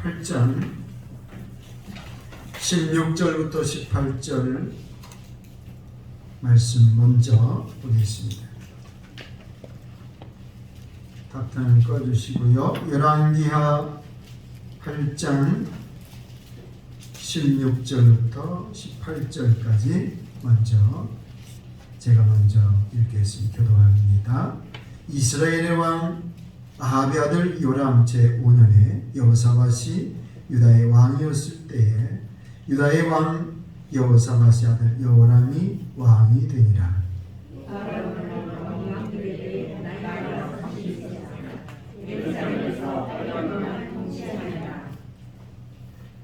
8장 16절부터 18절 말씀 먼저 보겠습니다. 닥터는 꺼주시고요. 열왕기하 8장 16절부터 18절까지 제가 먼저 읽겠습니다. 교도합니다. 이스라엘의 왕 아합의 아들 요람 제5년에 여호사밧이 유다의 왕이었을 때에 유다의 왕 여호사밧의 아들 여호람이 왕이 되니라.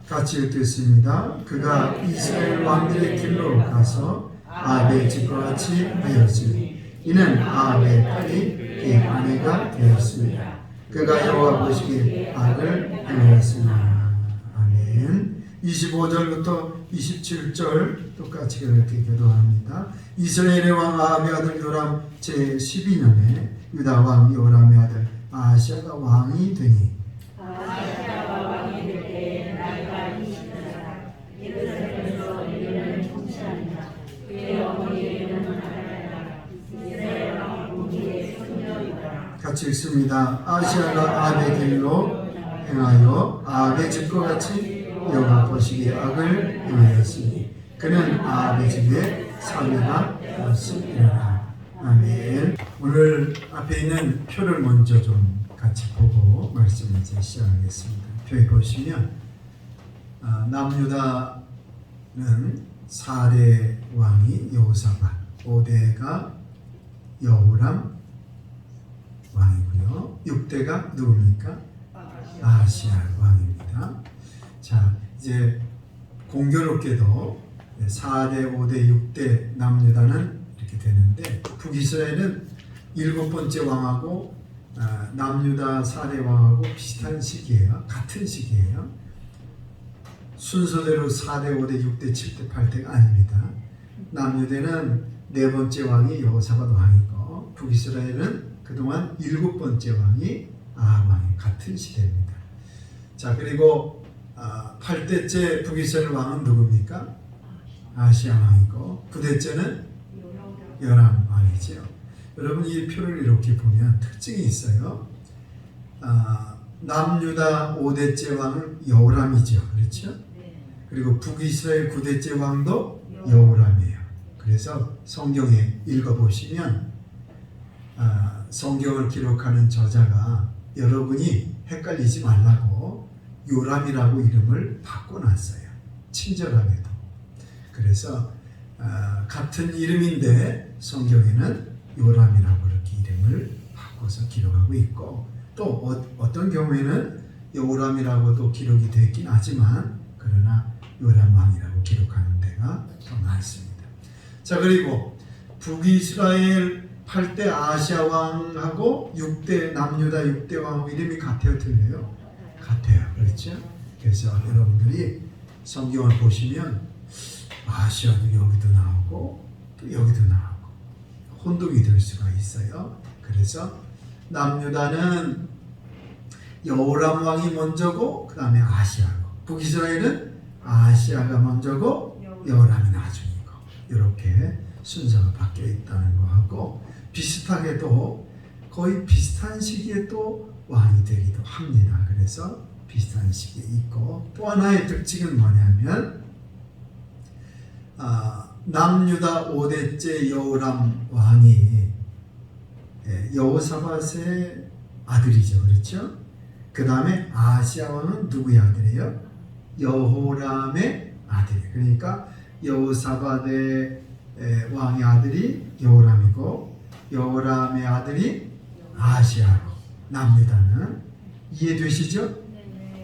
같이 읽겠습니다. 그가 이스라엘 왕들의 길로 가서 아합의 집과 같이 하였으니 이는 아합의 딸이 그의 아내가 되었습니다. 그가 여호와 보시기에 악을 행하였습니다. 아멘. 25절부터 27절 똑같이 그렇게 교도합니다. 이스라엘의 왕 아합의 아들 요람 제12년에 유다 왕 요람의 아들 아하시아가 왕이 되니 아하시아가 왕이 될 때에 나이가 20세라. 예루살렘에서 이르는 통치하니라. 그의 어머니에게는 하나라. 이스라엘 왕 오기의 손녀이더라. 같이 읽습니다. 아하시아가 아합의 길로 행하여 아합의 집과 같이 여호와 보시기에 악을 행하였으니 그는 아합의 집에 사위가 되었으리라. 아멘. 오늘 앞에 있는 표를 먼저 좀 같이 보고 말씀을 이제 시작하겠습니다. 표에 보시면 남유다는 4대 왕이 여호사밧, 5대가 여호람 왕이고요. 6대가 누굽니까? 아하시아 왕입니다. 자, 이제 공교롭게도 4대, 5대, 6대 남유다는 이렇게 되는데 북이스라엘은 7번째 왕하고 남유다 4대 왕하고 비슷한 시기예요. 같은 시기예요. 순서대로 4대, 5대, 6대, 7대, 8대가 아닙니다. 남유대는 4번째 왕이 여호사밧 왕이고 북이스라엘은 그동안 7번째 왕이 아합 왕이 같은 시대입니다. 자, 그리고 8대째 북이스라엘 왕은 누굽니까? 아하시아 왕이고 9대째는 요람 왕이죠. 여러분 이 표를 이렇게 보면 특징이 있어요. 남유다 5대째 왕은 여호람이죠. 그렇죠? 그리고 북이스라엘 9대째 왕도 여호람이에요. 그래서 성경에 읽어보시면 성경을 기록하는 저자가 여러분이 헷갈리지 말라고 요람이라고 이름을 바꿔놨어요. 친절하게도. 그래서 같은 이름인데 성경에는 요람이라고 이렇게 이름을 바꿔서 기록하고 있고 또 어떤 경우에는 요람이라고도 기록이 되어 있긴 하지만 그러나 요람 왕이라고 기록하는 데가 더 많습니다. 자, 그리고 북이스라엘 8대 아하시아 왕하고 6대 남유다 6대 왕하고 이름이 같아요, 틀려요? 같아요. 그렇죠? 그래서 여러분들이 성경을 보시면 아하시아도 여기도 나오고 또 여기도 나오고 혼동이 될 수가 있어요. 그래서 남유다는 여호람 왕이 먼저고 그 다음에 아하시아고 북이스라엘은 아하시아가 먼저고 여호람이 나중이고 이렇게 순서가 바뀌어 있다는 거하고 비슷하게도 거의 비슷한 시기에 또 왕이 되기도 합니다. 그래서 비슷한 시기에 있고 또 하나의 특징은 뭐냐면 남유다 5대째 여호람 왕이 여호사밧의 아들이죠. 그렇죠? 그 다음에 아하시아 왕은 누구의 아들이에요? 여호람의 아들이에요. 그러니까 여호사밧의 왕의 아들이 여호람이고 여호람의 아들이 아하시아고 남유다는 이해되시죠?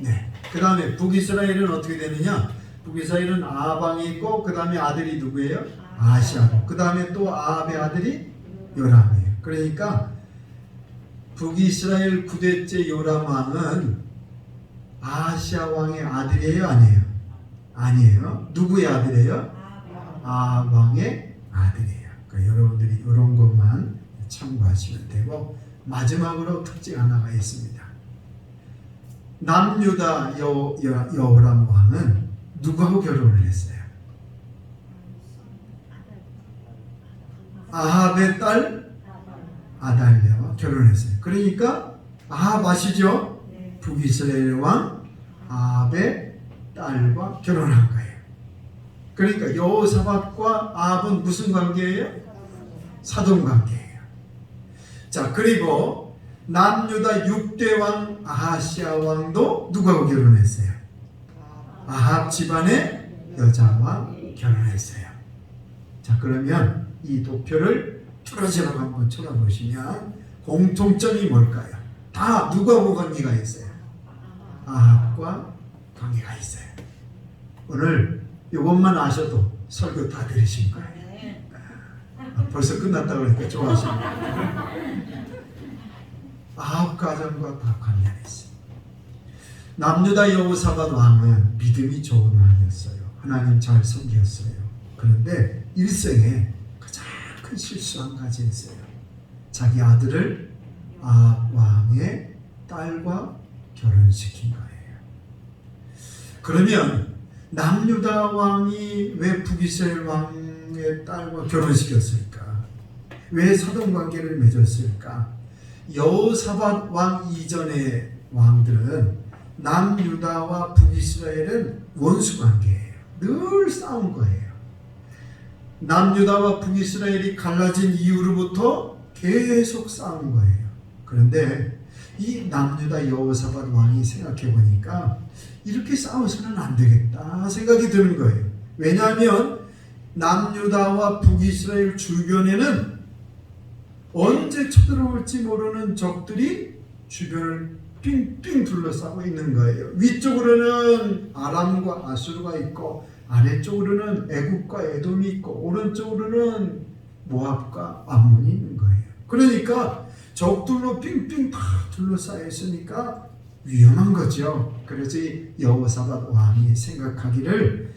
네. 그 다음에 북이스라엘은 어떻게 되느냐? 북이스라엘은 아합 왕이 있고 그 다음에 아들이 누구예요? 아하시아고 그 다음에 또 아합의 아들이 요람이에요. 그러니까 북이스라엘 9대째 요람 왕은 아하시아 왕의 아들이에요? 아니에요? 아니에요. 누구의 아들이에요? 아합 왕의 아들이에요. 그러니까 여러분들이 이런 것만 참고하시면 되고 마지막으로 특징 하나가 있습니다. 남유다 여호람 왕은 누구하고 결혼을 했어요? 아합의 딸 아달랴와 결혼했어요. 그러니까 아합 아시죠? 북이스라엘 왕 아합의 딸과 결혼한 거예요. 그러니까 여호사밧과 아합은 무슨 관계예요? 사돈 관계예요. 자, 그리고 남유다 6대 왕 아하시아 왕도 누구하고 결혼했어요? 아합 집안의 여자와 결혼했어요. 자, 그러면 이 도표를 뚜렷이라고 한번 쳐다보시면 공통점이 뭘까요? 다 누구하고 관계가 있어요? 아합과 관계가 있어요. 오늘 이것만 아셔도 설교 다 들으신 거예요. 벌써 끝났다고 그러니까 좋아하십니다. 아합 가정과 다 관계가 있어요. 남유다 여호사밧 왕은 믿음이 좋은 왕이었어요. 하나님 잘 섬겼어요. 그런데 일생에 가장 큰 실수 한 가지 했어요. 자기 아들을 아합 왕의 딸과 결혼시킨 거예요. 그러면 남유다 왕이 왜 북이스라엘 왕의 딸과 결혼시켰을까? 왜 사돈 관계를 맺었을까? 여호사밧 왕 이전의 왕들은 남유다와 북이스라엘은 원수 관계예요. 늘 싸운 거예요. 남유다와 북이스라엘이 갈라진 이후로부터 계속 싸운 거예요. 그런데 이 남유다 여호사밧 왕이 생각해 보니까 이렇게 싸워서는 안 되겠다 생각이 드는 거예요. 왜냐하면 남유다와 북이스라엘 주변에는 언제 쳐들어올지 모르는 적들이 주변을 삥삥 둘러싸고 있는 거예요. 위쪽으로는 아람과 아수르가 있고 아래쪽으로는 애굽과 에돔이 있고 오른쪽으로는 모압과 암몬이 있는 거예요. 그러니까 적들로 삥삥 다 둘러싸여 있으니까 위험한 거죠. 그래서 여호사밧 왕이 생각하기를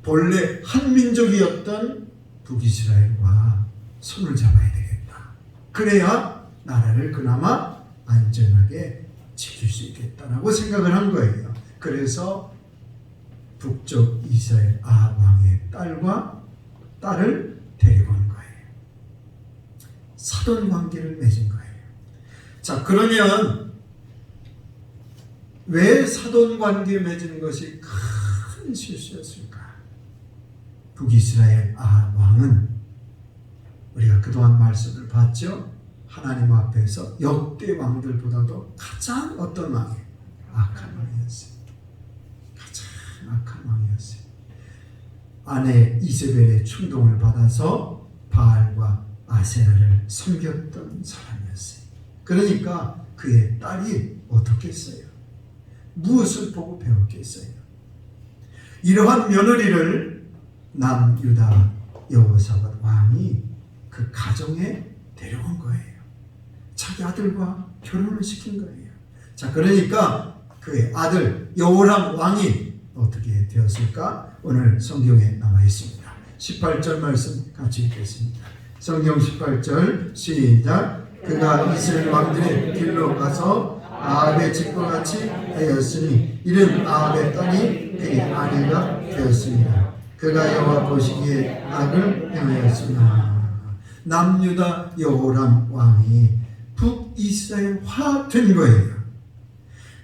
본래 한 민족이었던 북이스라엘과 손을 잡아야 되겠다. 그래야 나라를 그나마 안전하게 지킬 수 있겠다라고 생각을 한 거예요. 그래서 북쪽 이스라엘 아합 왕의 딸을 데리고 온 거예요. 사돈 관계를 맺은 거예요. 자, 그러면 왜 사돈 관계 맺은 것이 큰 실수였을까? 북이스라엘 아합 왕은 우리가 그동안 말씀을 봤죠? 하나님 앞에서 역대 왕들보다도 가장 어떤 왕이에요? 악한 왕이었어요. 가장 악한 왕이었어요. 아내 이세벨의 충동을 받아서 바알과 아세라를 섬겼던 사람이었어요. 그러니까 그의 딸이 어떻겠어요? 무엇을 보고 배웠겠어요? 이러한 며느리를 남유다 여호사밧 왕이 그 가정에 데려온 거예요. 자기 아들과 결혼을 시킨 거예요. 자, 그러니까 그의 아들 여호람 왕이 어떻게 되었을까? 오늘 성경에 나와 있습니다. 18절 말씀 같이 읽겠습니다. 성경 18절 시작. 그가 이스라엘 왕들의 길로 가서 아합의 집과 같이 하였으니 이는 아합의 딸이 그의 아내가 되었습니다. 그가 여호와 보시기에 악을 행하였으나 남유다 여호람 왕이 북이스라엘화 된 거예요.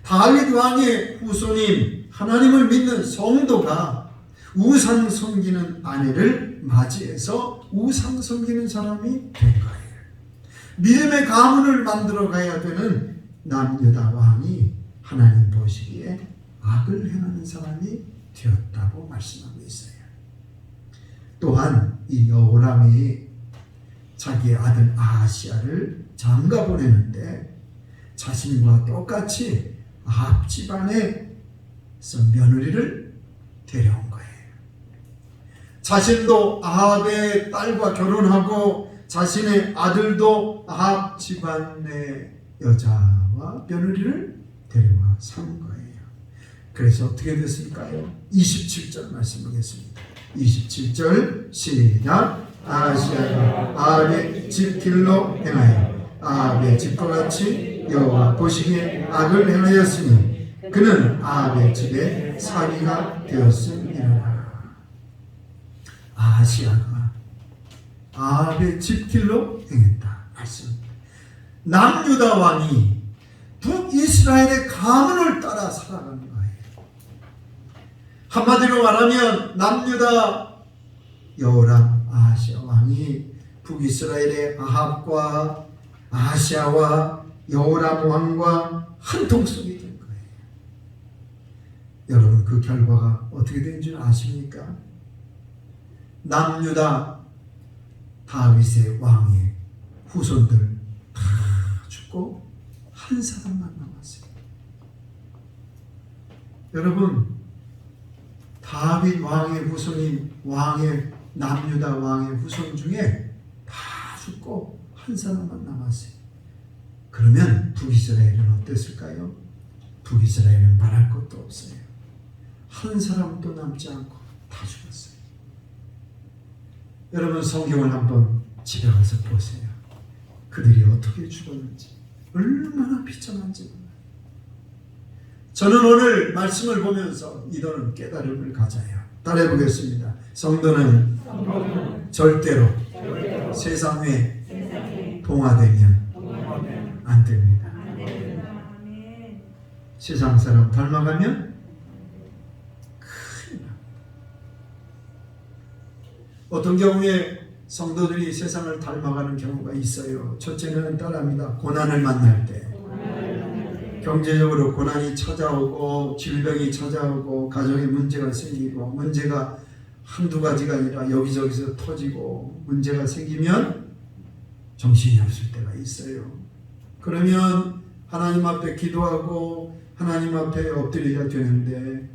다윗 왕의 후손인 하나님을 믿는 성도가 우상 섬기는 아내를 맞이해서 우상 섬기는 사람이 된 거예요. 믿음의 가문을 만들어 가야 되는 남유다 왕이 하나님 보시기에 악을 행하는 사람이 되었다고 말씀하고 있어요. 또한 이 여호람이 자기의 아들 아하시아를 장가 보내는데 자신과 똑같이 아합 집안에서 며느리를 데려온 거예요. 자신도 아합의 딸과 결혼하고 자신의 아들도 아합 집안의 여자와 며느리를 데려와 산 거예요. 그래서 어떻게 됐을까요? 27절 말씀 보겠습니다. 27절 시작. 아하시아가 아합의 집 길로 행하여 아합의 집과 같이 여호와 보시기에 악을 행하였으니 그는 아합의 집에 사위가 되었음이라. 아하시아가 아합의 집길로 행했다. 말씀입니다. 남유다 왕이 북이스라엘의 가문을 따라 살아가는 거예요. 한마디로 말하면 남유다 여호람 아하시아 왕이 북이스라엘의 아합과 아하시아와 여호람 왕과 한 통속이 된 거예요. 여러분, 그 결과가 어떻게 된 줄 아십니까? 남유다 다윗의 왕의 후손들 다 죽고 한 사람만 남았어요. 여러분, 다윗 왕의 후손인 남유다 왕의 후손 중에 다 죽고 한 사람만 남았어요. 그러면 북이스라엘은 어땠을까요? 북이스라엘은 말할 것도 없어요. 한 사람도 남지 않고 다 죽었어요. 여러분, 성경을 한번 집에 가서 보세요. 그들이 어떻게 죽었는지, 얼마나 비참한지. 저는 오늘 말씀을 보면서 이런 깨달음을 가져요. 따라해 보겠습니다. 성도는 절대로 세상에 동화되면 안 됩니다. 세상 사람 닮아가면 큰일 납니다. 어떤 경우에 성도들이 세상을 닮아가는 경우가 있어요. 첫째는 따라합니다. 고난을 만날 때, 경제적으로 고난이 찾아오고 질병이 찾아오고 가정에 문제가 생기고, 문제가 한두 가지가 아니라 여기저기서 터지고 문제가 생기면 정신이 없을 때가 있어요. 그러면 하나님 앞에 기도하고 하나님 앞에 엎드려야 되는데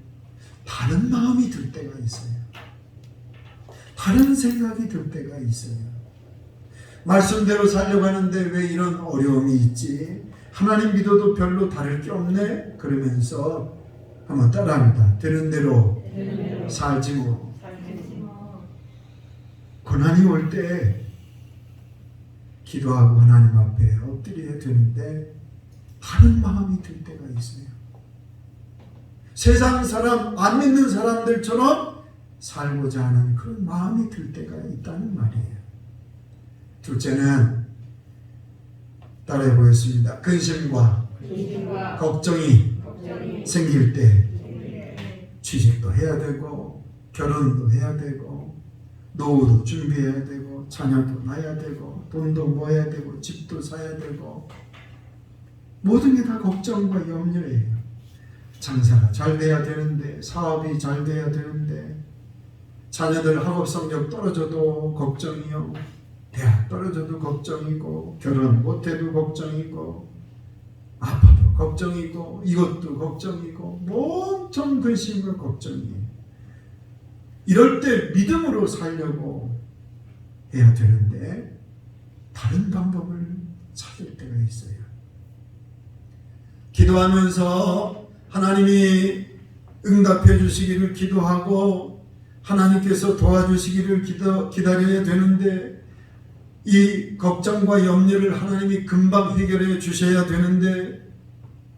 다른 마음이 들 때가 있어요. 다른 생각이 들 때가 있어요. 말씀대로 살려고 하는데 왜 이런 어려움이 있지? 하나님 믿어도 별로 다를 게 없네? 그러면서 한번 따라합니다. 되는 대로 살지 뭐. 고난이 올 때 기도하고 하나님 앞에 엎드려야 되는데 다른 마음이 들 때가 있어요. 세상 사람, 안 믿는 사람들처럼 살고자 하는 그런 마음이 들 때가 있다는 말이에요. 둘째는 따라해 보겠습니다. 근심과 걱정이 생길 때 취직도 해야 되고 결혼도 해야 되고 노후도 준비해야 되고 자녀도 낳아야 되고 돈도 모아야 되고 집도 사야 되고 모든 게 다 걱정과 염려예요. 장사가 잘 돼야 되는데, 사업이 잘 돼야 되는데, 자녀들 학업 성적 떨어져도 걱정이요, 대학 떨어져도 걱정이고, 결혼 못해도 걱정이고, 아파도 걱정이고, 이것도 걱정이고, 온통 근심과 걱정이에요. 이럴 때 믿음으로 살려고 해야 되는데 다른 방법을 찾을 때가 있어요. 기도하면서 하나님이 응답해 주시기를 기도하고 하나님께서 도와주시기를 기다려야 되는데, 이 걱정과 염려를 하나님이 금방 해결해 주셔야 되는데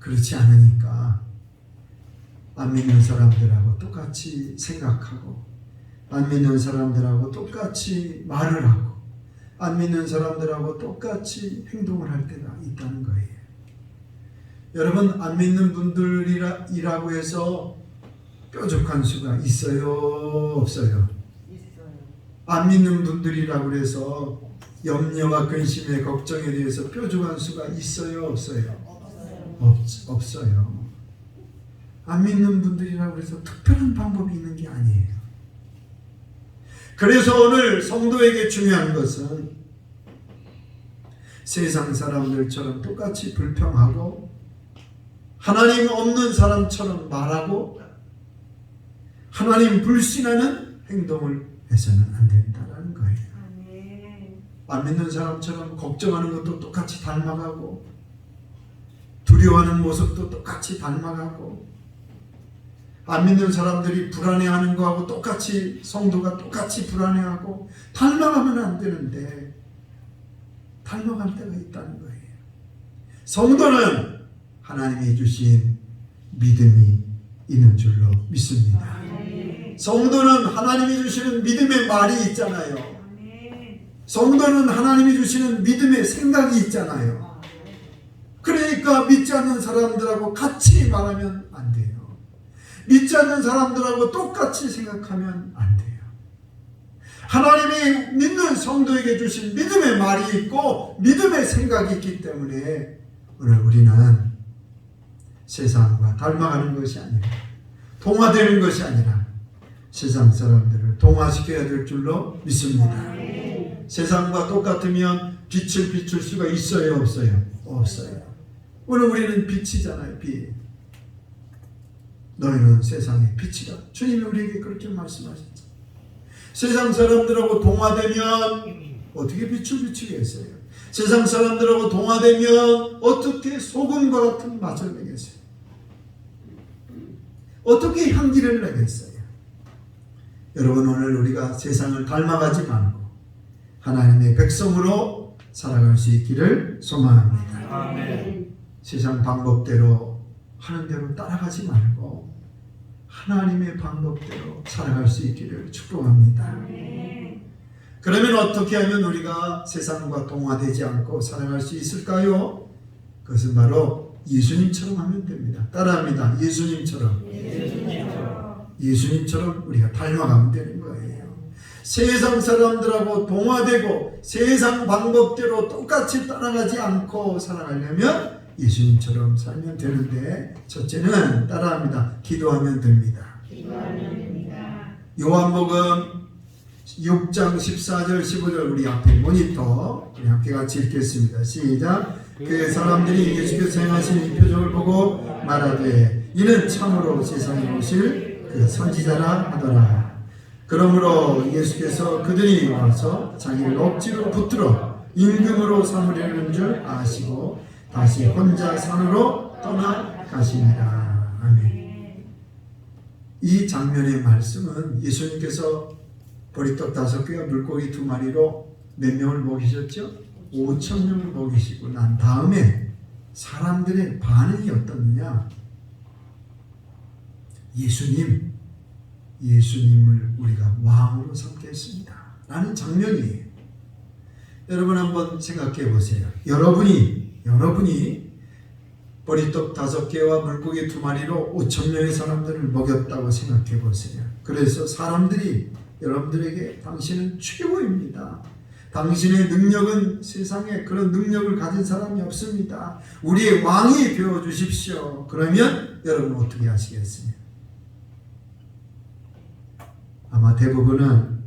그렇지 않으니까 안 믿는 사람들하고 똑같이 생각하고, 안 믿는 사람들하고 똑같이 말을 하고, 안 믿는 사람들하고 똑같이 행동을 할 때가 있다는 거예요. 여러분, 안 믿는 분들이라고 해서 뾰족한 수가 있어요, 없어요? 안 믿는 분들이라고 해서 염려와 근심에 걱정에 대해서 뾰족한 수가 있어요, 없어요? 없어요. 안 믿는 분들이라고 해서 특별한 방법이 있는 게 아니에요. 그래서 오늘 성도에게 중요한 것은 세상 사람들처럼 똑같이 불평하고 하나님 없는 사람처럼 말하고 하나님 불신하는 행동을 해서는 안 된다는 거예요. 안 믿는 사람처럼 걱정하는 것도 똑같이 닮아가고 두려워하는 모습도 똑같이 닮아가고, 안 믿는 사람들이 불안해하는 거하고 똑같이 성도가 똑같이 불안해하고 닮아가면 안 되는데 닮아갈 때가 있다는 거예요. 성도는 하나님이 주신 믿음이 있는 줄로 믿습니다. 성도는 하나님이 주시는 믿음의 말이 있잖아요. 성도는 하나님이 주시는 믿음의 생각이 있잖아요. 그러니까 믿지 않는 사람들하고 같이 말하면 안 돼요. 믿지 않는 사람들하고 똑같이 생각하면 안 돼요. 하나님이 믿는 성도에게 주신 믿음의 말이 있고 믿음의 생각이 있기 때문에 오늘 우리는 세상과 닮아가는 것이 아니라, 동화되는 것이 아니라 세상 사람들을 동화시켜야 될 줄로 믿습니다. 세상과 똑같으면 빛을 비출 수가 있어요, 없어요? 없어요. 오늘 우리는 빛이잖아요. 빛. 너희는 세상의 빛이다. 주님이 우리에게 그렇게 말씀하셨죠. 세상 사람들하고 동화되면 어떻게 빛을 비추겠어요? 세상 사람들하고 동화되면 어떻게 소금과 같은 맛을 내겠어요? 어떻게 향기를 내겠어요? 여러분, 오늘 우리가 세상을 닮아가지 말고 하나님의 백성으로 살아갈 수 있기를 소망합니다. 아멘. 세상 방법대로 하는 대로 따라가지 말고 하나님의 방법대로 살아갈 수 있기를 축복합니다. 그러면 어떻게 하면 우리가 세상과 동화되지 않고 살아갈 수 있을까요? 그것은 바로 예수님처럼 하면 됩니다. 따라합니다. 예수님처럼 우리가 닮아가면 되는 거예요. 세상 사람들하고 동화되고 세상 방법대로 똑같이 따라가지 않고 살아가려면 예수님처럼 살면 되는데, 첫째는 따라합니다. 기도하면 됩니다. 요한복음 6장 14절 15절 우리 앞에 모니터 우리 함께 같이 읽겠습니다. 시작. 그 사람들이 예수께서 행하신 이 표적을 보고 말하되 이는 참으로 세상에 오실 그 선지자라 하더라. 그러므로 예수께서 그들이 와서 자기를 억지로 붙들어 임금으로 삼으려는 줄 아시고 다시 혼자 산으로 떠나가시니라. 아멘. 이 장면의 말씀은 예수님께서 보리떡 5개와 물고기 2마리로 몇 명을 먹이셨죠? 5,000명을 먹이시고 난 다음에 사람들의 반응이 어떻느냐? 예수님을 우리가 왕으로 삼겠습니다 라는 장면이에요. 여러분 한번 생각해 보세요. 여러분이 보리떡 5개와 물고기 2마리로 5,000명의 사람들을 먹였다고 생각해 보세요. 그래서 사람들이 여러분들에게 당신은 최고입니다. 당신의 능력은 세상에 그런 능력을 가진 사람이 없습니다. 우리의 왕이 되어주십시오. 그러면 여러분 어떻게 하시겠어요? 아마 대부분은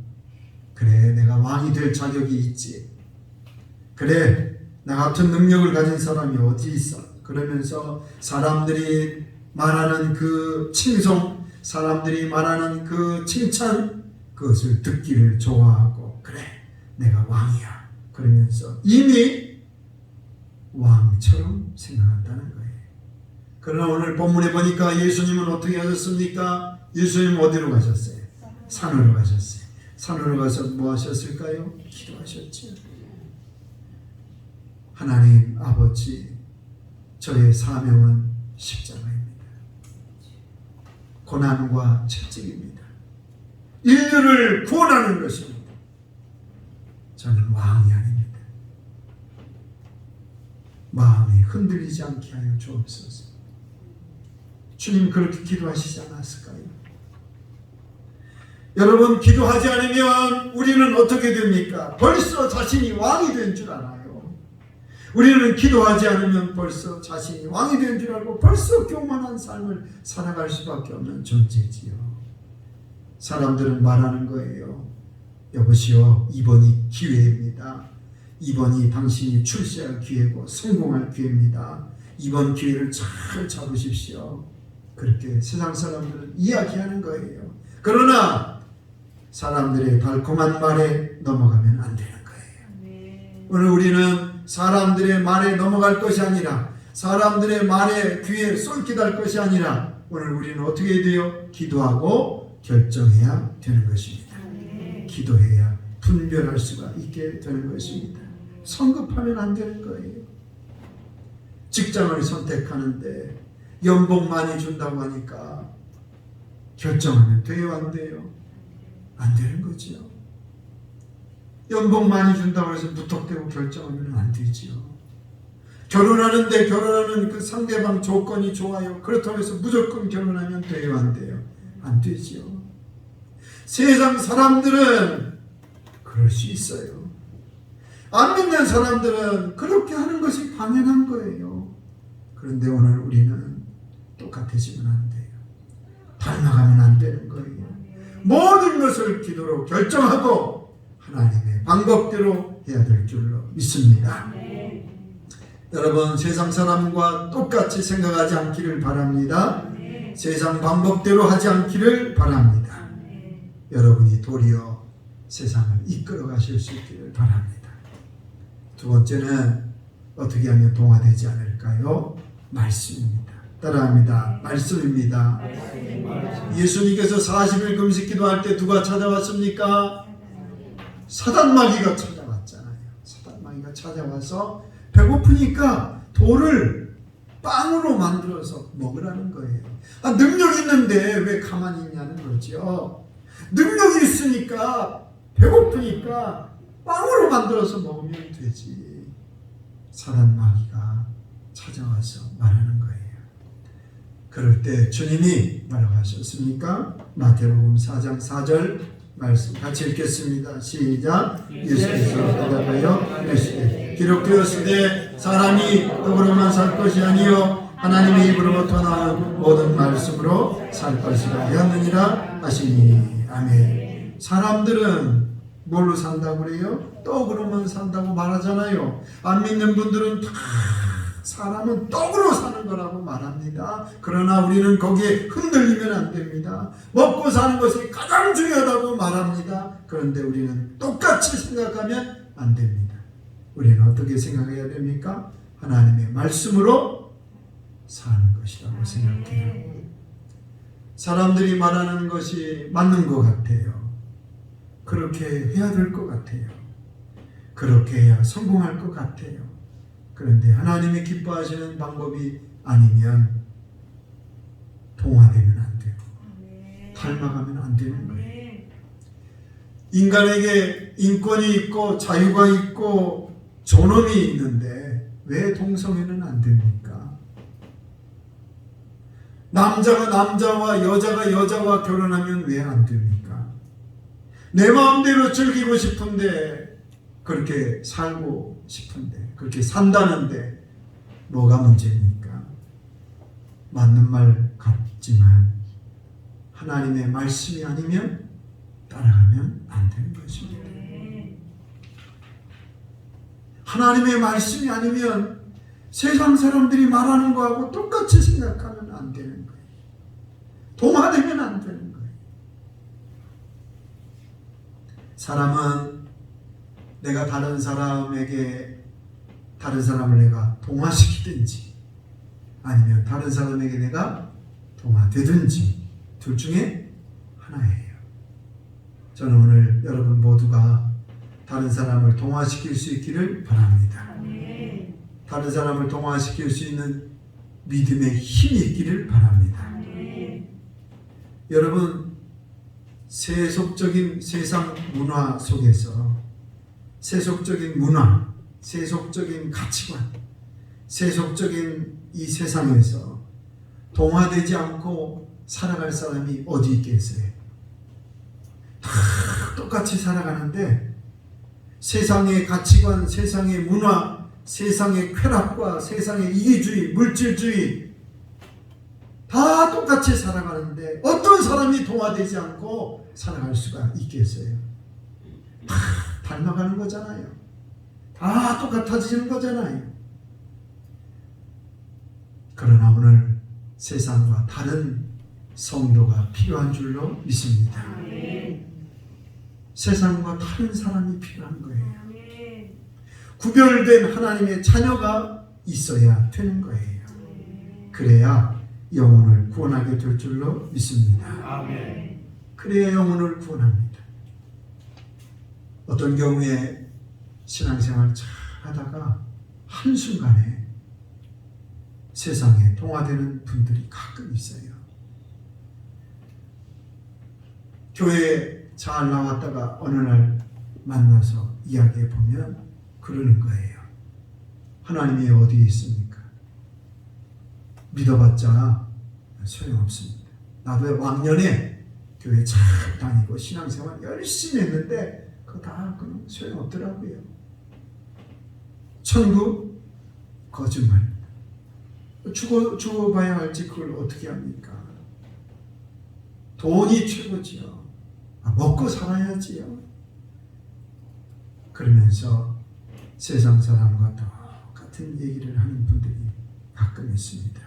그래, 내가 왕이 될 자격이 있지. 그래, 나 같은 능력을 가진 사람이 어디 있어? 그러면서 사람들이 말하는 그 칭송, 사람들이 말하는 그 칭찬, 그것을 듣기를 좋아하고, 그래, 내가 왕이야. 그러면서 이미 왕처럼 생각한다는 거예요. 그러나 오늘 본문에 보니까 예수님은 어떻게 하셨습니까? 예수님 어디로 가셨어요? 산으로 가셨어요. 산으로 가서 뭐 하셨을까요? 기도하셨죠. 하나님 아버지, 저의 사명은 십자가입니다. 고난과 채찍입니다. 인류를 구원하는 것입니다. 저는 왕이 아닙니다. 마음이 흔들리지 않게 하여 주옵소서. 주님 그렇게 기도하시지 않았을까요? 여러분, 기도하지 않으면 우리는 어떻게 됩니까? 벌써 자신이 왕이 된 줄 알아요. 우리는 기도하지 않으면 벌써 자신이 왕이 된 줄 알고 벌써 교만한 삶을 살아갈 수밖에 없는 존재지요. 사람들은 말하는 거예요. 여보시오, 이번이 기회입니다. 이번이 당신이 출세할 기회고 성공할 기회입니다. 이번 기회를 잘 잡으십시오. 그렇게 세상 사람들은 이야기하는 거예요. 그러나 사람들의 달콤한 말에 넘어가면 안 되는 거예요. 오늘 우리는 사람들의 말에 넘어갈 것이 아니라, 사람들의 말에 귀에 쏠깃할 것이 아니라, 오늘 우리는 어떻게 해야 돼요? 기도하고 결정해야 되는 것입니다. 기도해야 분별할 수가 있게 되는 것입니다. 성급하면 안 되는 거예요. 직장을 선택하는데 연봉 많이 준다고 하니까 결정하면 돼요, 안 돼요? 안 되는 거지요. 연봉 많이 준다고 해서 무턱대고 결정하면 안 되지요. 결혼하는데 결혼하는 그 상대방 조건이 좋아요. 그렇다고 해서 무조건 결혼하면 돼요, 안 돼요? 안 되지요. 세상 사람들은 그럴 수 있어요. 안 믿는 사람들은 그렇게 하는 것이 당연한 거예요. 그런데 오늘 우리는 똑같아지면 안 돼요. 닮아가면 안 되는 거예요. 모든 것을 기도로 결정하고 하나님의 방법대로 해야 될 줄로 믿습니다. 여러분, 세상 사람과 똑같이 생각하지 않기를 바랍니다. 세상 방법대로 하지 않기를 바랍니다. 여러분이 도리어 세상을 이끌어 가실 수 있기를 바랍니다. 두 번째는 어떻게 하면 동화되지 않을까요? 말씀입니다. 따라합니다. 말씀입니다. 예수님께서 40일 금식 기도할 때 누가 찾아왔습니까? 사단마귀가 찾아왔잖아요. 사단마귀가 찾아와서 배고프니까 돌을 빵으로 만들어서 먹으라는 거예요. 능력 있는데 왜 가만히 있냐는 거죠. 능력이 있으니까 배고프니까 빵으로 만들어서 먹으면 되지. 사단마귀가 찾아와서 말하는 거예요. 그럴 때 주님이 뭐라고 하셨습니까? 마태복음 4장 4절 말씀 같이 읽겠습니다. 시작. 예수께서 대답하여 이르시되 기록되었으되 사람이 떡으로만 살 것이 아니요 하나님의 입으로부터 나오는 모든 말씀으로 살 것이라 하였느니라 하시니. 아멘. 사람들은 뭘로 산다고 그래요? 떡으로만 산다고 말하잖아요. 안 믿는 분들은 다 사람은 떡으로 사는 거라고 말합니다. 그러나 우리는 거기에 흔들리면 안 됩니다. 먹고 사는 것이 가장 중요하다고 말합니다. 그런데 우리는 똑같이 생각하면 안 됩니다. 우리는 어떻게 생각해야 됩니까? 하나님의 말씀으로 사는 것이라고 생각해요. 사람들이 말하는 것이 맞는 것 같아요. 그렇게 해야 될 것 같아요. 그렇게 해야 성공할 것 같아요. 그런데 하나님이 기뻐하시는 방법이 아니면 동화되면 안 되고 닮아가면 안 되는 거예요. 인간에게 인권이 있고 자유가 있고 존엄이 있는데 왜 동성애는 안 됩니까? 남자가 남자와 여자가 여자와 결혼하면 왜 안 됩니까? 내 마음대로 즐기고 싶은데 그렇게 살고 싶은데 그렇게 산다는데 뭐가 문제입니까? 맞는 말 같지만 하나님의 말씀이 아니면 따라가면 안 되는 것입니다. 하나님의 말씀이 아니면 세상 사람들이 말하는 거하고 똑같이 생각하면 안 되는 거예요. 동화되면 안 되는 거예요. 사람은 내가 다른 사람을 내가 동화시키든지 아니면 다른 사람에게 내가 동화되든지 둘 중에 하나예요. 저는 오늘 여러분 모두가 다른 사람을 동화시킬 수 있기를 바랍니다. 다른 사람을 동화시킬 수 있는 믿음의 힘이 있기를 바랍니다. 여러분, 세속적인 세상 문화 속에서 세속적인 문화, 세속적인 가치관, 세속적인 이 세상에서 동화되지 않고 살아갈 사람이 어디 있겠어요? 다 똑같이 살아가는데 세상의 가치관, 세상의 문화, 세상의 쾌락과 세상의 이기주의, 물질주의 다 똑같이 살아가는데 어떤 사람이 동화되지 않고 살아갈 수가 있겠어요? 다 닮아가는 거잖아요. 다 똑같아지는 거잖아요. 그러나 오늘 세상과 다른 성도가 필요한 줄로 믿습니다. 세상과 다른 사람이 필요한 거예요. 구별된 하나님의 자녀가 있어야 되는 거예요. 그래야 영혼을 구원하게 될 줄로 믿습니다. 그래야 영혼을 구원합니다. 어떤 경우에 신앙생활 잘 하다가 한순간에 세상에 동화되는 분들이 가끔 있어요. 교회에 잘 나왔다가 어느 날 만나서 이야기해 보면 그러는 거예요. 하나님이 어디에 있습니까? 믿어봤자 소용없습니다. 나도 왕년에 교회 잘 다니고 신앙생활 열심히 했는데 그거 다 소용없더라고요. 천국 거짓말입니다. 죽어봐야 알지 그걸 어떻게 합니까? 돈이 최고지요. 먹고 살아야지요. 그러면서 세상 사람과 똑같은 얘기를 하는 분들이 가끔 있습니다.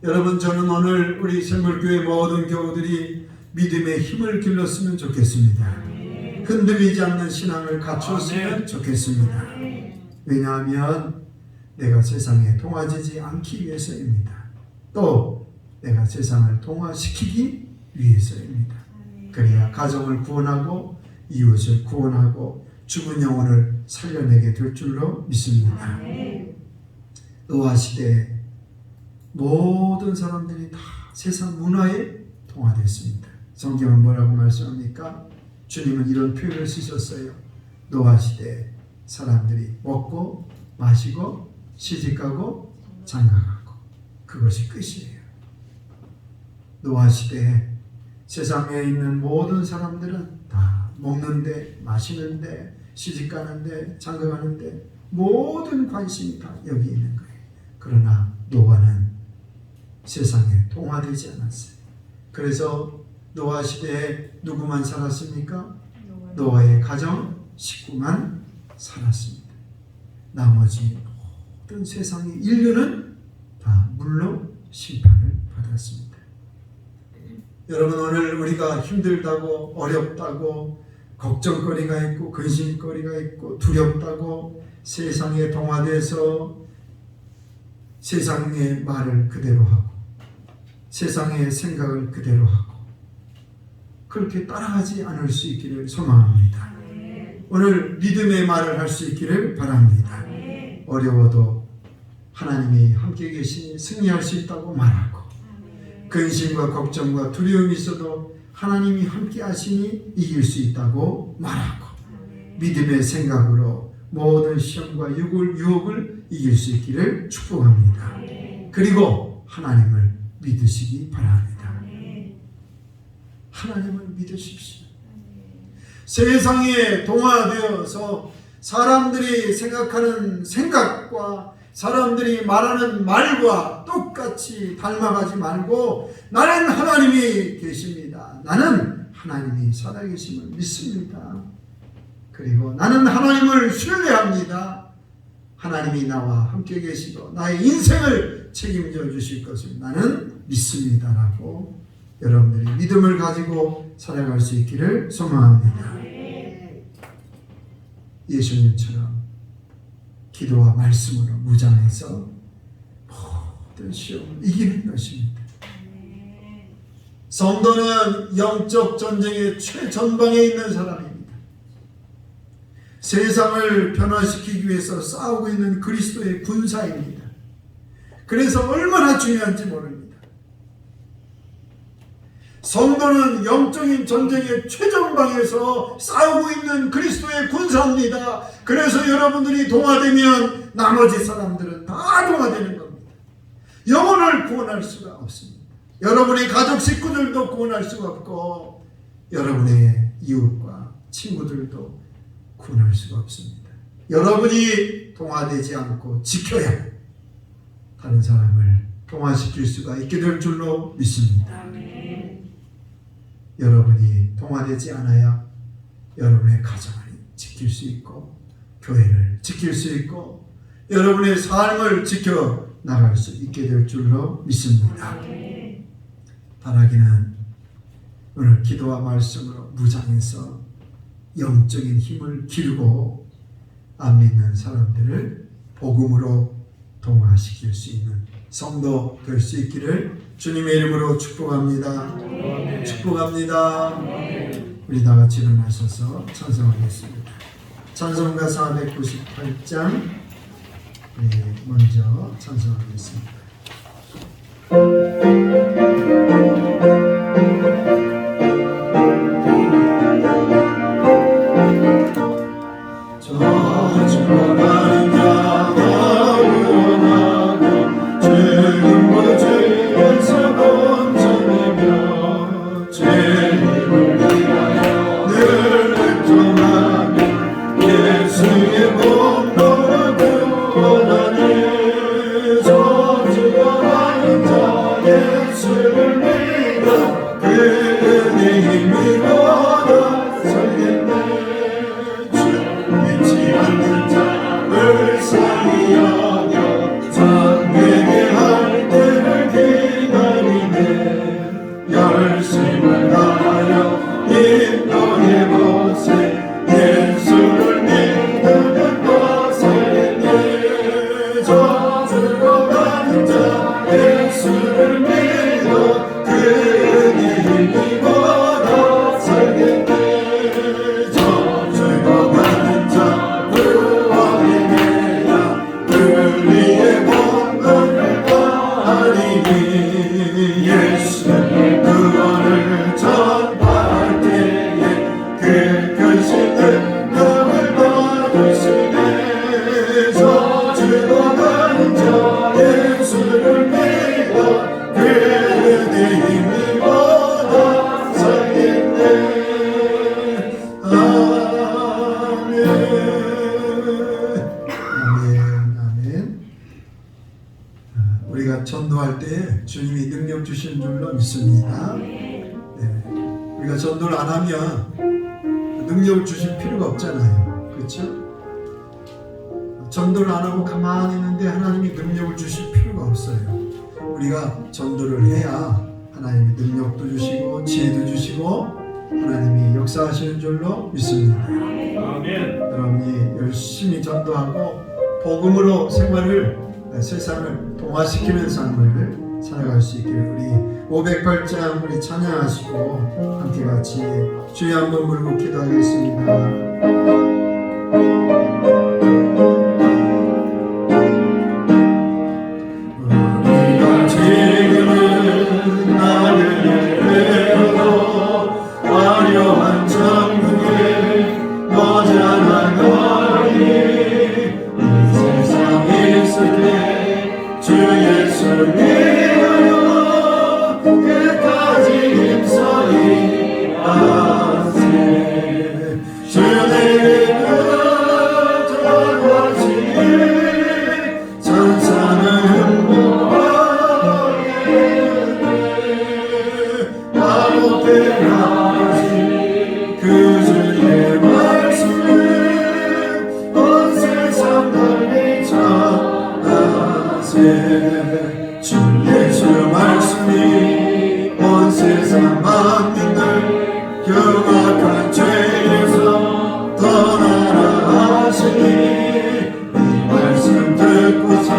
여러분, 저는 오늘 우리 샘물교회 모든 교우들이 믿음의 힘을 길렀으면 좋겠습니다. 흔들리지 않는 신앙을 갖추었으면 좋겠습니다. 왜냐하면 내가 세상에 동화되지 않기 위해서입니다. 또 내가 세상을 동화시키기 위해서입니다. 그래야 가정을 구원하고 이웃을 구원하고 죽은 영혼을 살려내게 될 줄로 믿습니다. 노아 시대에 모든 사람들이 다 세상 문화에 동화됐습니다. 성경은 뭐라고 말씀합니까? 주님은 이런 표현을 쓰셨어요. 노아 시대에 사람들이 먹고 마시고 시집가고 장가가고 그것이 끝이에요. 노아 시대에 세상에 있는 모든 사람들은 다 먹는데 마시는데 시집가는데 장가가는데 모든 관심이 다 여기 있는 거예요. 그러나 노아는 세상에 동화되지 않았어요. 그래서 노아 시대에 누구만 살았습니까? 노아의 가정 식구만 살았습니다. 나머지 모든 세상의 인류는 다 물로 심판을 받았습니다. 여러분, 오늘 우리가 힘들다고 어렵다고 걱정거리가 있고 근심거리가 있고 두렵다고 세상에 동화돼서 세상의 말을 그대로 하고 세상의 생각을 그대로 하고 그렇게 따라가지 않을 수 있기를 소망합니다. 오늘 믿음의 말을 할 수 있기를 바랍니다. 어려워도 하나님이 함께 계시니 승리할 수 있다고 말하고 근심과 걱정과 두려움이 있어도 하나님이 함께 하시니 이길 수 있다고 말하고 믿음의 생각으로 모든 시험과 유혹을 이길 수 있기를 축복합니다. 그리고 하나님을 믿으시기 바랍니다. 하나님을 믿으십시오. 세상에 동화되어서 사람들이 생각하는 생각과 사람들이 말하는 말과 똑같이 닮아가지 말고 나는 하나님이 계십니다. 나는 하나님이 살아계심을 믿습니다. 그리고 나는 하나님을 신뢰합니다. 하나님이 나와 함께 계시고 나의 인생을 책임져 주실 것을 나는 믿습니다라고 여러분들이 믿음을 가지고 살아갈 수 있기를 소망합니다. 예수님처럼 기도와 말씀으로 무장해서 모든 시험을 이기는 것입니다. 성도는 영적 전쟁의 최전방에 있는 사람입니다. 세상을 변화시키기 위해서 싸우고 있는 그리스도의 군사입니다. 그래서 얼마나 중요한지 모릅니다. 성도는 영적인 전쟁의 최전방에서 싸우고 있는 그리스도의 군사입니다. 그래서 여러분들이 동화되면 나머지 사람들은 다 동화되는 겁니다. 영혼을 구원할 수가 없습니다. 여러분의 가족 식구들도 구원할 수가 없고 여러분의 이웃과 친구들도 구원할 수가 없습니다. 여러분이 동화되지 않고 지켜야 다른 사람을 동화시킬 수가 있게 될 줄로 믿습니다. 여러분이 동화되지 않아야 여러분의 가정을 지킬 수 있고 교회를 지킬 수 있고 여러분의 삶을 지켜 나갈 수 있게 될 줄로 믿습니다. 바라기는 오늘 기도와 말씀으로 무장해서 영적인 힘을 기르고 안 믿는 사람들을 복음으로 동화시킬 수 있는 성도 될 수 있기를 주님의 이름으로 축복합니다. 축복합니다. 우리 다 같이 일어나셔서 찬송하겠습니다. 찬송가 498장 먼저 찬송하겠습니다. 저주가는 자가 영원하고 죄인과 죄에서 건져내며 죄인을 위하여 늘 애통하며 예수의 공로로 구원하네. 저주가는 자 예수를 믿어 그 은혜 힘입어 살겠네. 믿지 않는 자 불쌍히 여겨 장래에 할 때를 기다리네. 열심을 다하여 인도해보세. 예수를 믿으면 더 살겠네. 저주로 가는 자 예수를 믿어 그 은혜 힘입어 살겠네. 저주로 가는 자 구원의 내야 우리의 본분을 다하리니. 예수의 구원을 전파할 때에 그 크신 능력을 받으시네. 저주로 가는 자 예수를 믿어 그 은혜 힘입어 살겠네. 아멘. 아멘. 우리가 전도할 때 주님이 능력 주시는 줄로 믿습니다. 네. 우리가 전도를 안 하면 능력을 주실 필요가 없잖아요. 그렇죠? 전도를 안 하고 가만히 있는데 하나님이 능력을 주실 필요가 없어요. 우리가 전도를 해야 하나님이 능력도 주시고 지혜도 주시고 하나님이 역사하시는 줄로 믿습니다. 아멘. 여러분이 열심히 전도하고 복음으로 세상을 동화시키는 삶을 살아갈 수 있기를 우리 508장 우리 찬양하시고 함께 같이 주여 한번 물고 기도하겠습니다. 우리가 지금은 나를 외워도 화려한 천국에 머지않아 가리. 이 세상에 있을 때 주 예수 믿어요 끝까지 힘써 일하세. 주 내게 들어가시니 천사는 행복하겠네. 아무때 하시 그 주의 말씀을 온 세상 널리 전하세. 주 예수 말씀이 온 세상 만민을 경악한 죄에서 떠나라 하시니 이 말씀 듣고서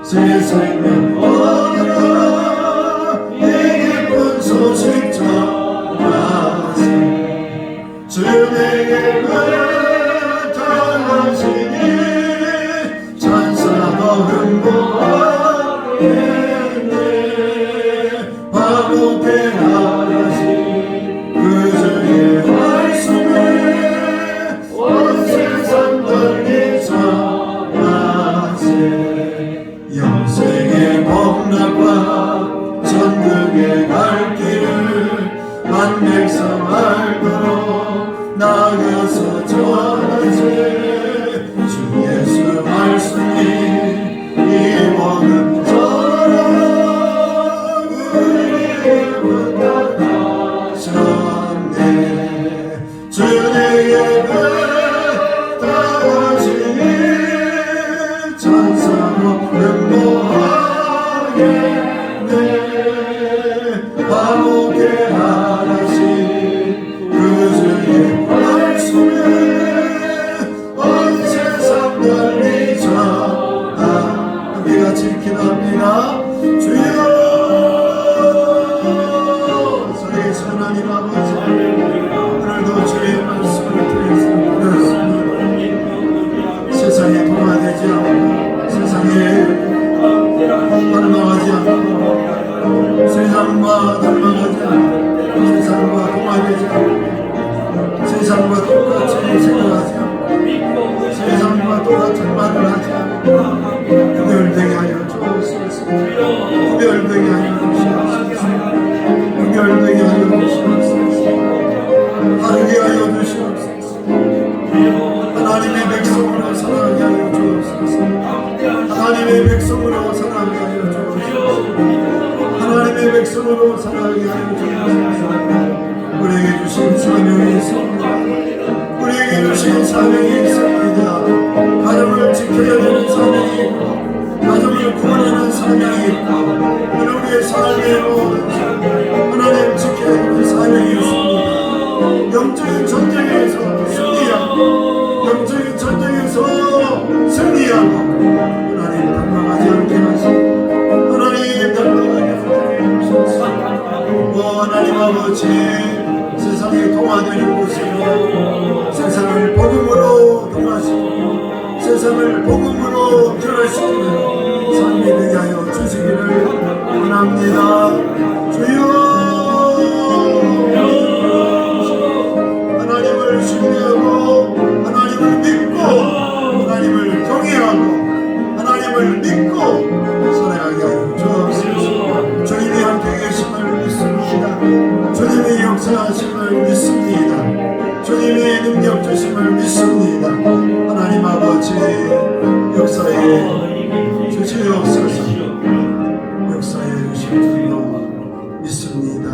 새 생명 얻으라 이 기쁜 소식 전하세. 주 내게 나타나시니 천사도 흥분하겠네. 화목해 하시 그 주의 말씀을 온 세상 널리 전하세. 영생의 복락과 천국에 갈 길을 만 백성 알도록 나가서 전하세. 주 예수 말씀이 이 복음 전하라 우리에게 부탁하셨네. 주 내게 나타나시니 천사로 응모하겠네. 화목해 하시 그 주의 말씀을 온 세상 널리 전하. 함께 같이 기도합니다. 주여 살아계신 하나님 아버지 오늘도 주의 말씀을 통해서 세상에 동화되지 않고 세상에 반응하지 않고 살아가게 하여 주옵소서. 우리에게 주신 사명이 있습니다. 우리에게 주신 사명이 있습니다. 가정을 지켜야 되는 사명이 있고, 가정을 구원하는 사명이 있고, 우리의 삶의 모든 하나님 지켜야 되는 사명이 있습니다. 영적인 전쟁에서 승리하고, 영적인 전쟁에서 승리하고, 하나님 닮아가지 않게 하시고, 하나님 닮아가지 않게 하소서. 하나님 아버지, 세상에 동화되는 곳으로 세상을 복음으로 동화시키고 세상을 복음으로 변화시키는 삶이 되게 하여 주시기를 원합니다. 주여, 하나님을 신뢰하고 하나님을 믿고 하나님을 경외하고 하나님을 믿고 살아가게 하여 주옵소서. 주님이 함께 계심을 믿습니다. 주님의 역사하심을 믿습니다. 주님의 능력 주심을 믿습니다. 하나님 아버지, 역사에 주시옵소서. 역사에 주시옵소서. 믿습니다.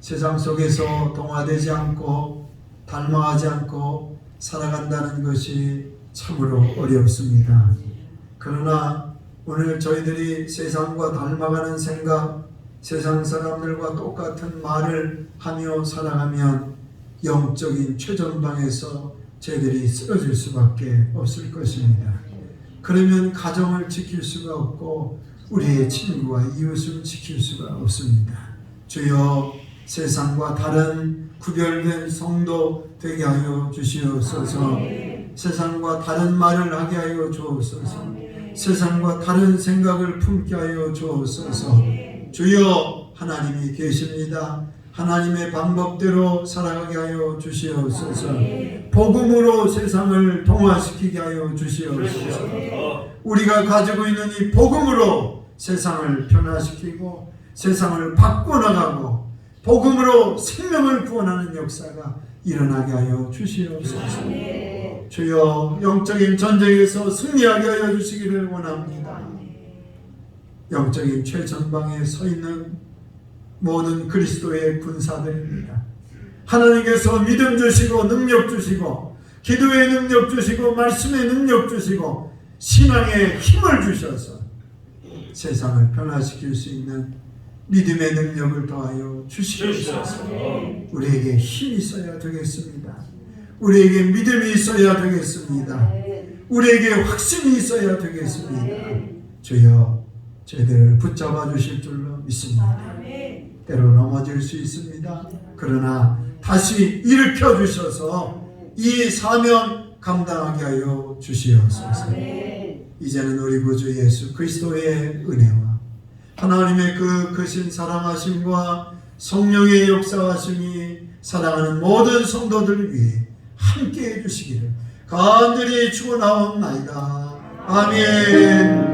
세상 속에서 동화되지 않고 닮아가지 않고 살아간다는 것이 참으로 어렵습니다. 그러나 오늘 저희들이 세상과 닮아가는 생각, 세상 사람들과 똑같은 말을 하며 살아가면 영적인 최전방에서 저희들이 쓰러질 수밖에 없을 것입니다. 그러면 가정을 지킬 수가 없고 우리의 친구와 이웃을 지킬 수가 없습니다. 주여, 세상과 다른 구별된 성도 되게 하여 주시옵소서. 세상과 다른 말을 하게 하여 주옵소서. 세상과 다른 생각을 품게 하여 주옵소서. 주여, 하나님이 계십니다. 하나님의 방법대로 살아가게 하여 주시옵소서. 복음으로 세상을 동화시키게 하여 주시옵소서. 우리가 가지고 있는 이 복음으로 세상을 변화시키고 세상을 바꿔나가고 복음으로 생명을 구원하는 역사가 일어나게 하여 주시옵소서. 주여, 영적인 전쟁에서 승리하게 하여 주시기를 원합니다. 영적인 최전방에 서 있는 모든 그리스도의 군사들입니다. 하나님께서 믿음 주시고 능력 주시고 기도의 능력 주시고 말씀의 능력 주시고 신앙의 힘을 주셔서 세상을 변화시킬 수 있는 믿음의 능력을 더하여 주시옵소서. 우리에게 힘이 있어야 되겠습니다. 우리에게 믿음이 있어야 되겠습니다. 우리에게 확신이 있어야 되겠습니다. 주여, 저희들을 붙잡아 주실 줄로 믿습니다. 때로 넘어질 수 있습니다. 그러나 다시 일으켜 주셔서 이 사명 감당하게 하여 주시옵소서. 이제는 우리 구주 예수 그리스도의 은혜와 하나님의 그 크신 사랑하심과 성령의 역사하심이 사랑하는 모든 성도들 위해 함께 해주시기를 간절히 축원하옵나이다. 아멘.